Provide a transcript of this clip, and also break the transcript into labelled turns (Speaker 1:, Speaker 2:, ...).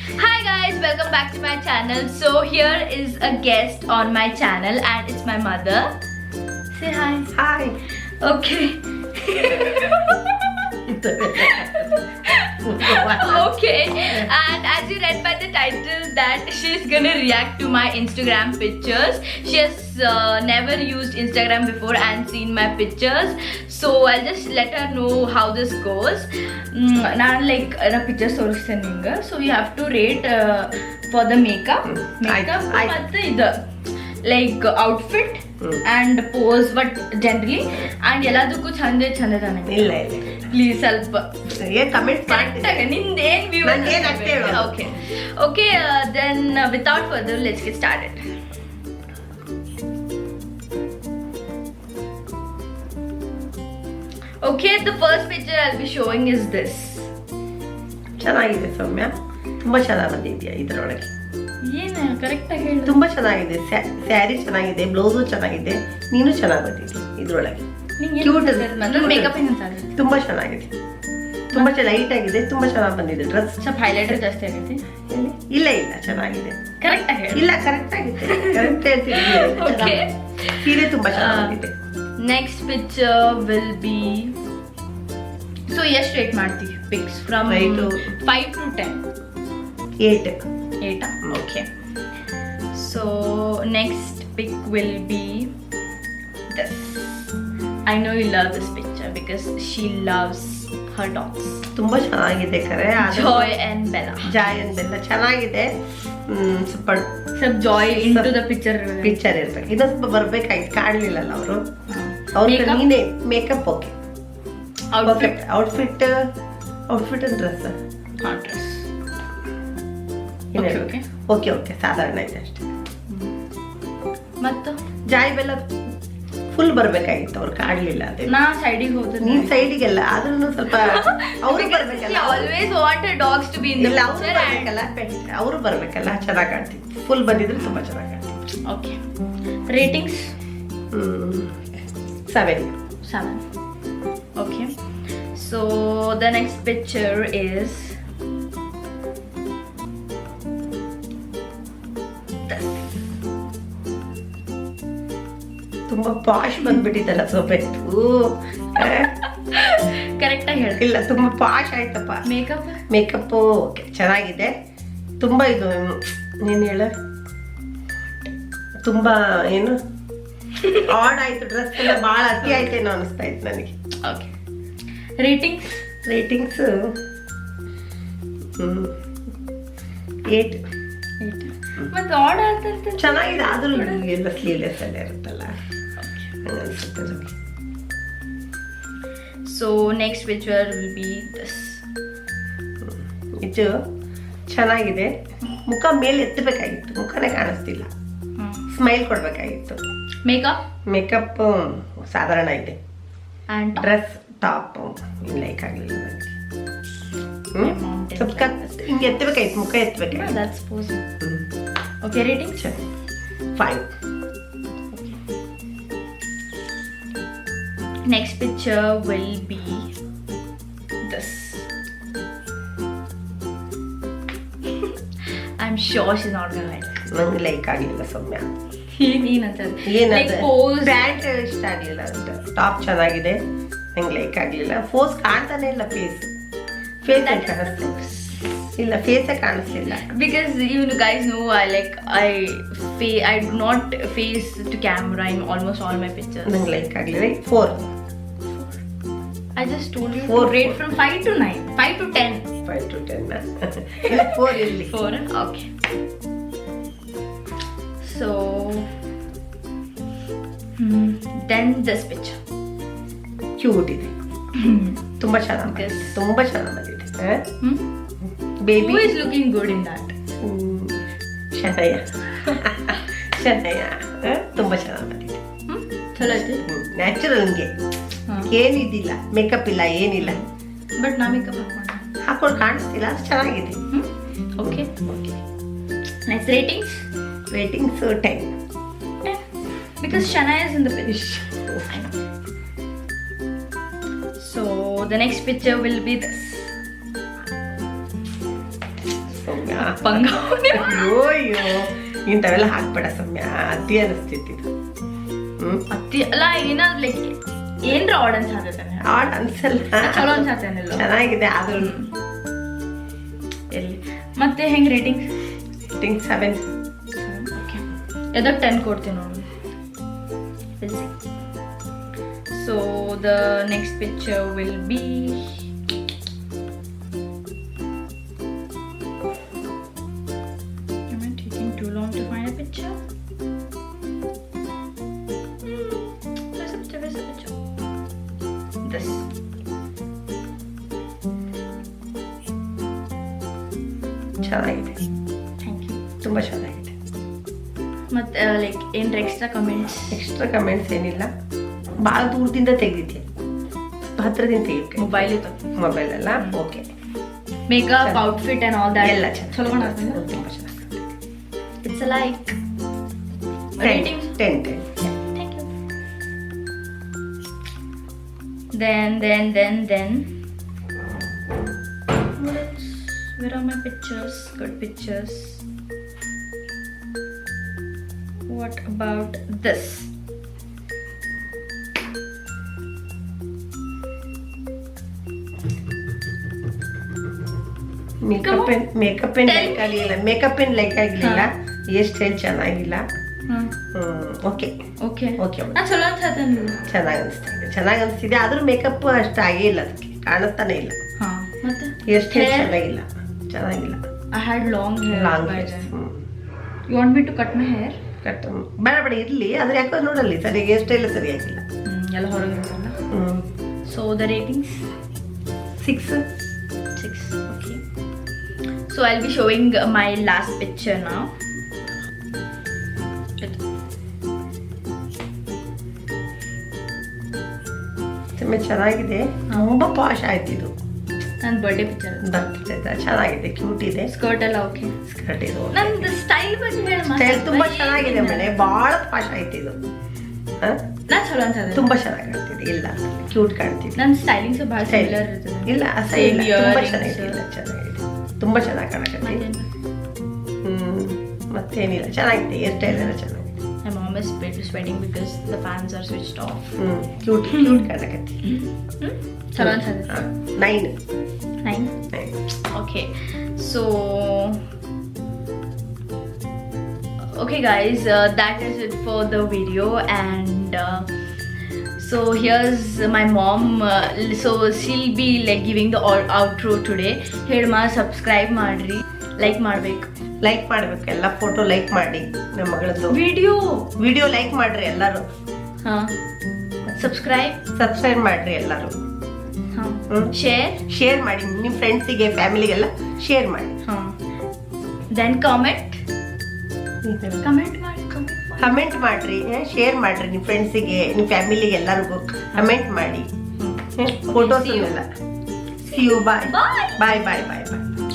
Speaker 1: Hi guys, welcome back to my channel. So here is a guest on my channel and it's my mother. Say hi.
Speaker 2: Hi.
Speaker 1: Okay. Okay, and as you read by the title that she's gonna react to my Instagram pictures. She has never used Instagram before and seen my pictures, so I'll just let her know how this goes. Nan like pictures tooristhane, so you have to rate for the makeup ಮತ್ತೆ ಇದು like outfit and pose, but generally and ಎಲ್ಲದಕ್ಕೂ ಚಂದ ತಾನೆ.
Speaker 2: ಇಲ್ಲ
Speaker 1: please ಸ್ವಲ್ಪ
Speaker 2: comment
Speaker 1: ಕರೆಕ್ಟಾಗಿ ನಿಂದೇನು view
Speaker 2: ನಂಗೇನು ಅಷ್ಟೇ ಹೇಳು.
Speaker 1: Okay, then without further let's get started. Okay, the first picture I'll be showing is this.
Speaker 2: ಚೆನ್ನಾಗಿದೆ ಸೌಮ್ಯ, ತುಂಬಾ ಚೆನ್ನಾಗಿ ಬಂದಿದ್ಯಾ ಇದರೊಳಗೆ.
Speaker 1: ಏನು ಕರೆಕ್ಟಾಗಿ ಹೇಳು.
Speaker 2: ತುಂಬಾ ಚೆನ್ನಾಗಿದೆ, ಸ್ಯಾರಿ ಚೆನ್ನಾಗಿದೆ, ಬ್ಲೌಸು ಚೆನ್ನಾಗಿದೆ, ನೀನು ಚೆನ್ನಾಗಿ ಬಂದಿದ್ಯಾ ಇದರೊಳಗೆ. ಕ್ಯೂಟ್
Speaker 1: ಮೇಕಪ್
Speaker 2: ತುಂಬಾ ಚೆನ್ನಾಗಿದೆ, ತುಂಬಾ ಲೈಟ್ ಆಗಿದೆ, ತುಂಬಾ ಚೆನ್ನಾಗಿ ಬಂದಿದೆ ಡ್ರೆಸ್.
Speaker 1: ಸ್ವಲ್ಪ ಹೈಲೈಟರ್ ಜಾಸ್ತಿ ಆಗೈತಿ.
Speaker 2: ಇಲ್ಲ ಚೆನ್ನಾಗಿದೆ,
Speaker 1: ಕರೆಕ್ಟಾಗಿ ಹೇಳು.
Speaker 2: ಇಲ್ಲ ಕರೆಕ್ಟ್ ಆಗಿದೆ, ಕರೆಕ್ಟ್ ಹೇಳ್ತೀನಿ.
Speaker 1: Okay.
Speaker 2: ಸೀರೆ ತುಂಬಾ ಚೆನ್ನಾಗಿ ಬಂದಿದೆ.
Speaker 1: Next picture will be, so ಎಷ್ಟು ರೇಟ್ ಮಾಡ್ತೀವಿ pics from 5 to 10?
Speaker 2: 8.
Speaker 1: Okay, so next pic will be this. I know you love this picture because she loves her dogs.
Speaker 2: ತುಂಬಾ ಚೆನ್ನಾಗಿದೆ ಕರೆ.
Speaker 1: Joy and Bella.
Speaker 2: Joy and ಬೆಲ್ಲ ಚೆನ್ನಾಗಿದೆ. ಸ್ವಲ್ಪ
Speaker 1: joy into the picture
Speaker 2: ಇರ್ಬೇಕು. ಇನ್ನೂ ಸ್ವಲ್ಪ ಬರ್ಬೇಕಾಗಿತ್ತು, ಕಾಣಲಿಲ್ಲಲ್ಲ ಅವರು. ಅವ್ರಿಗೆ ನೀನೇ makeup. Okay, outfit and dress.
Speaker 1: Dress
Speaker 2: okay ಸಾಧಾರಣ ಇದೆ ಅಷ್ಟೇ.
Speaker 1: ಮತ್ತು
Speaker 2: ಜಾಯ್ ಬೆಲ್ಲ ಫುಲ್ ಬರ್ಬೇಕಾಗಿತ್ತು, ಅವ್ರು ಕಾಣಲಿಲ್ಲ. ಅದೇ
Speaker 1: ನಾ ಸೈಡಿಗೆ ಹೋದ್ರೆ
Speaker 2: ನೀನ್ ಸೈಡಿಗೆಲ್ಲ ಆದ್ರೂ ಸ್ವಲ್ಪ ಅವ್ರು ಬರ್ಬೇಕಲ್ಲ.
Speaker 1: always want her dogs to be in the picture.
Speaker 2: ಅವರು ಬರ್ಬೇಕಲ್ಲ, ಚೆನ್ನಾಗಿ ಕಾಣ್ತಿತ್ತು. ಫುಲ್ ಬಂದಿದ್ರೆ ತುಂಬಾ ಚೆನ್ನಾಗಿ ಕಾಣ್ತಿತ್ತು.
Speaker 1: Okay, ratings
Speaker 2: 7.
Speaker 1: Okay, so the next picture is this.
Speaker 2: ತುಂಬಾ ಪಾಶ್ ಬಂದ್ಬಿಟ್ಟಿದ್ದಲ್ಲ ಸೊಪ್ಪೆ.
Speaker 1: ಕರೆಕ್ಟ್ ಆಗಿ ಹೇಳಿ.
Speaker 2: ಇಲ್ಲ ತುಂಬಾ ಪಾಶ್ ಆಯ್ತಪ್ಪ. ಮೇಕಪ್ ಓಕೆ ಚೆನ್ನಾಗಿದೆ. ತುಂಬಾ ಇದು ನೀನು ಹೇಳ ತುಂಬಾ ಏನು ಆಡ್ ಆಯ್ತು, ಡ್ರೆಸ್ ಎಲ್ಲ ಭಾಳ ಅತಿ ಆಯ್ತೇನೋ ಅನಿಸ್ತಾ ಇತ್ತು ನನಗೆ.
Speaker 1: Okay, ratings
Speaker 2: 8.
Speaker 1: ಮತ್ತೆ ಆಡ್ ಆಗ್ತಂತ
Speaker 2: ಚೆನ್ನಾಗಿದೆ, ಆದ್ರೂ ಎಲ್ಲ ಸ್ಲೀವ್ಲೆಸ್ ಎಲ್ಲ ಇರುತ್ತಲ್ಲ ಅನಿಸುತ್ತೆ ನನಗೆ.
Speaker 1: So next picture will be this.
Speaker 2: ಇದು ಚೆನ್ನಾಗಿದೆ. ಮುಖ ಮೇಲೆ ಎತ್ತಬೇಕಾಗಿತ್ತು, ಮುಖನೇ ಕಾಣಿಸ್ತಿಲ್ಲ. ಸ್ಮೈಲ್ ಕೊಡ್ಬೇಕಾಗಿತ್ತು. ಮೇಕಪ್ ಸಾಧಾರಣ ಇದೆ.
Speaker 1: ಅಂಡ್
Speaker 2: ಡ್ರೆಸ್ ಟಾಪ್ ಲೈಕ್ ಆಗಲಿಲ್ಲ ನನಗೆ. ಸ್ವಲ್ಪ ಹಿಂಗೆ ಎತ್ತಬೇಕಾಗಿತ್ತು, ಮುಖ ಎತ್ತಬೇಕಾಗಿತ್ತು.
Speaker 1: Okay, rating
Speaker 2: 5.
Speaker 1: Next picture will be this. I'm sure she's not gonna like it.
Speaker 2: ನಂಗೆ ಲೈಕ್ ಆಗಲಿಲ್ಲ ಸೌಮ್ಯ.
Speaker 1: ಏನಂತ
Speaker 2: ಪ್ಯಾಂಟ್ ಇಷ್ಟ ಆಗಲಿಲ್ಲ ಅಂತ. ಟಾಪ್ ಚೆನ್ನಾಗಿದೆ, ನಂಗೆ ಲೈಕ್ ಆಗಲಿಲ್ಲ. ಫೋಸ್ ಕಾಣ್ತಾನೆ ಇಲ್ಲ, ಫೇಸ್ ಕಾಣಿಸ್ತಿಲ್ಲ. ಇಲ್ಲ ಫೇಸೇ ಕಾಣಿಸ್ಲಿಲ್ಲ.
Speaker 1: Because you guys know I do not face to camera in almost all my pictures.
Speaker 2: ನಂಗೆ ಲೈಕ್ ಆಗಲಿಲ್ಲ. 4.
Speaker 1: I just told you to rate from 5 to 9. 5 to 10.
Speaker 2: 5 to 10. ಇಲ್ಲ 4 ಇರಲಿ.
Speaker 1: 4. Okay. So then this picture.
Speaker 2: Cute ಇದೆ, ತುಂಬಾ ಚೆನ್ನಾಗಿ ಬಂದಿದೆ. Baby
Speaker 1: who is looking good in that?
Speaker 2: ಶನಯ ತುಂಬಾ ಚೆನ್ನಾಗಿ ಬಂದಿದೆ.
Speaker 1: ಚಲೋ ಐತಿ.
Speaker 2: ನ್ಯಾಚುರಲ್ ಹಿಂಗೆ ಏನಿದಿಲ್ಲ, ಮೇಕಪ್ ಇಲ್ಲ, ಏನಿಲ್ಲ.
Speaker 1: ಬಟ್ ನಾ ಮೇಕಪ್
Speaker 2: ಹಾಕೊಂಡು ಕಾಣಿಸ್ತಿಲ್ಲ, ಅದು ಚೆನ್ನಾಗಿದೆ.
Speaker 1: Okay. Next ratings
Speaker 2: 10.
Speaker 1: Because Shana is in the picture. I know. So the next picture will be this.
Speaker 2: ಸೌಮ್ಯ
Speaker 1: ಪಂಗ
Speaker 2: ಅಯ್ಯೋ ಇಂಥವೆಲ್ಲ ಹಾಕ್ಬೇಡ ಸೌಮ್ಯ ಅತಿ ಅನಿಸ್ತೈತಿ
Speaker 1: ಅತ್ತಿ ಅಲ್ಲ ಏನಾದ್ರು ಲೈಕ್ ಏನ್ರ ಆಡ್ ಅನ್ಸಾತೇನೆ
Speaker 2: ಆಡ್ ಅನ್ಸಲ್ಲ
Speaker 1: ಚಲೋ ಅನ್ಸಾತೇನಿಲ್ಲ
Speaker 2: ಚೆನ್ನಾಗಿದೆ ಆದ್ರೂ
Speaker 1: ಎಲ್ಲಿ ಮತ್ತೆ ಹೆಂಗ್ ರೇಟಿಂಗ್
Speaker 2: 7
Speaker 1: ಓಕೆ ಎದಕ್ಕೆ 10 ಕೊಡ್ತೀನಿ ನೋಡಿ so the next picture will be am I taking too long to find a picture? Where's the picture? This.
Speaker 2: ಚೆನ್ನಾಗಿದೆ
Speaker 1: Thank you.
Speaker 2: ತುಂಬಾ ಚೆನ್ನಾಗಿದೆ
Speaker 1: ಮತ್ತೆ ಲೈಕ್ ಏನ್ರ ಎಕ್ಸ್ಟ್ರಾ ಕಮೆಂಟ್ಸ್
Speaker 2: ಏನಿಲ್ಲ ಭಾಳ ದೂರದಿಂದ ತೆಗೆದಿದ್ದೆ ಹತ್ರದಿಂದ ತೆಗಿಯೋಕೆ
Speaker 1: ಮೊಬೈಲ್ ಇತ್ತು
Speaker 2: ಮೊಬೈಲ್ ಅಲ್ಲ okay
Speaker 1: makeup outfit and all that
Speaker 2: ಎಲ್ಲ
Speaker 1: ಚಲೋ
Speaker 2: ಚೆನ್ನಾಗಿ
Speaker 1: ಕಾಣುತ್ತೆ
Speaker 2: ತುಂಬಾ ಚೆನ್ನಾಗಿ
Speaker 1: it's like
Speaker 2: 10
Speaker 1: thank you. Then where are my pictures? Good pictures. What about this?
Speaker 2: Makeup ಏನ್ ಲೈಕ್ ಆಗಲಿಲ್ಲ ಮೇಕಪ್ ಏನ್ ಲೈಕ್ ಆಗಲಿಲ್ಲ ಹೇರ್ ಸ್ಟೈಲ್ ಚೆನ್ನಾಗಿಲ್ಲ ಓಕೆ
Speaker 1: Okay.
Speaker 2: ಓಕೆ
Speaker 1: ನಾನು ಚಲೋ ಅನ್ಸತ್ತೇನಿಲ್ಲ.
Speaker 2: ಚೆನ್ನಾಗಿ ಅನಿಸ್ತಿದೆ ಆದ್ರೂ ಮೇಕಪ್ ಅಷ್ಟು ಆಗೇ ಇಲ್ಲ ಅದಕ್ಕೆ ಕಾಣಿಸ್ತಾನೆ ಇಲ್ಲ
Speaker 1: ಹಾ ಮತ್ತೆ
Speaker 2: ಹೇರ್ ಸ್ಟೈಲ್
Speaker 1: Hair?
Speaker 2: ಚೆನ್ನಾಗಿಲ್ಲ
Speaker 1: I had long hair
Speaker 2: long
Speaker 1: by then. You want me to cut my hair?
Speaker 2: Cut ಬೇಡ ಇರ್ಲಿ ಆದ್ರೆ ಯಾಕೋ ನೋಡಲ್ಲಿ ಸರಿ ಹೇರ್ ಸ್ಟೈಲ್ ಸರಿಯಾಗಿಲ್ಲ
Speaker 1: ಎಲ್ಲ ಹೊರಗಿರುತ್ತಲ್ಲ. So the ratings
Speaker 2: 6
Speaker 1: okay. So I'll be showing my last picture now.
Speaker 2: ಚೆನ್ನಾಗಿದೆ ತುಂಬಾ ಪಾಶ್ ಆಯ್ತು ಇದು
Speaker 1: ನನ್ನ ಬರ್ಡೇ ಪಿಕ್ಚರ್
Speaker 2: ಚೆನ್ನಾಗಿದೆ ಕ್ಯೂಟ್ ಇದೆ
Speaker 1: ಸ್ಕರ್ಟ್ ಎಲ್ಲ ಓಕೆ
Speaker 2: ಸ್ಕರ್ಟ್ ಇದು
Speaker 1: ನಂದು ಸ್ಟೈಲ್ ಬಗ್ಗೆ ಹೇಳಿ
Speaker 2: ಸ್ಟೈಲ್ ತುಂಬಾ ಚೆನ್ನಾಗಿದೆ ಮನೆ ಬಹಳ ಪಾಶ್ ಆಯ್ತು ಇದು
Speaker 1: ನಾ ಚಲೋ ಅನ್ಸತ್ತೆ
Speaker 2: ತುಂಬಾ ಚೆನ್ನಾಗಿ ಕಾಣ್ತಿದೆ ಇಲ್ಲ ಕ್ಯೂಟ್ ಕಾಣ್ತಿದೆ
Speaker 1: ನನ್ನ ಸ್ಟೈಲಿಂಗ್ಸ್ ಬಹಳ ಸಿಮಿಲರ್ ಇರ್ತದೆ
Speaker 2: ಇಲ್ಲ
Speaker 1: Same
Speaker 2: ತುಂಬಾ
Speaker 1: earrings.
Speaker 2: ಚೆನ್ನಾಗಿದೆ ಇಲ್ಲ ಚೆನ್ನಾಗಿದೆ ತುಂಬಾ ಚೆನ್ನಾಗಿ ಕಾಣಕತ್ತಿ ಮತ್ತೇನಿಲ್ಲ ಚೆನ್ನಾಗಿದೆ ಹೇರ್ ಸ್ಟೈಲ್ ಎಲ್ಲ ಚೆನ್ನಾಗಿದೆ
Speaker 1: My mom is sweating because the fans are switched off.
Speaker 2: Cute ಕಾಣಕತ್ತಿ
Speaker 1: ಚಲೋ ಅನ್ಸತ್ತೆ
Speaker 2: 9
Speaker 1: Okay, so okay guys, that is it for the video. And so here's my mom, so she'll be like giving the outro today. Here ma subscribe madri, like ಮಾಡ್ಬೇಕು
Speaker 2: ಎಲ್ಲ photo like ಮಾಡಿ ನಮ್ಮ ಮಗಳದ್ದು video like ಮಾಡ್ರಿ ಎಲ್ಲರೂ subscribe ಮಾಡ್ರಿ ಎಲ್ಲರೂ share ಮಾಡಿ ನಿಮ್ಮ ಫ್ರೆಂಡ್ಸಿಗೆ ಫ್ಯಾಮಿಲಿಗೆಲ್ಲ ಶೇರ್ ಮಾಡಿ
Speaker 1: ದೆನ್ ಕಮೆಂಟ್
Speaker 2: ಮಾಡ್ರಿ ಶೇರ್ ಮಾಡ್ರಿ ನಿಮ್ಮ ಫ್ರೆಂಡ್ಸಿಗೆ ನಿಮ್ಮ ಫ್ಯಾಮಿಲಿಗೆ ಎಲ್ಲರಿಗೂ ಕಮೆಂಟ್ ಮಾಡಿ ಫೋಟೋಸ್ ಎಲ್ಲ C you bye bye bye bye bye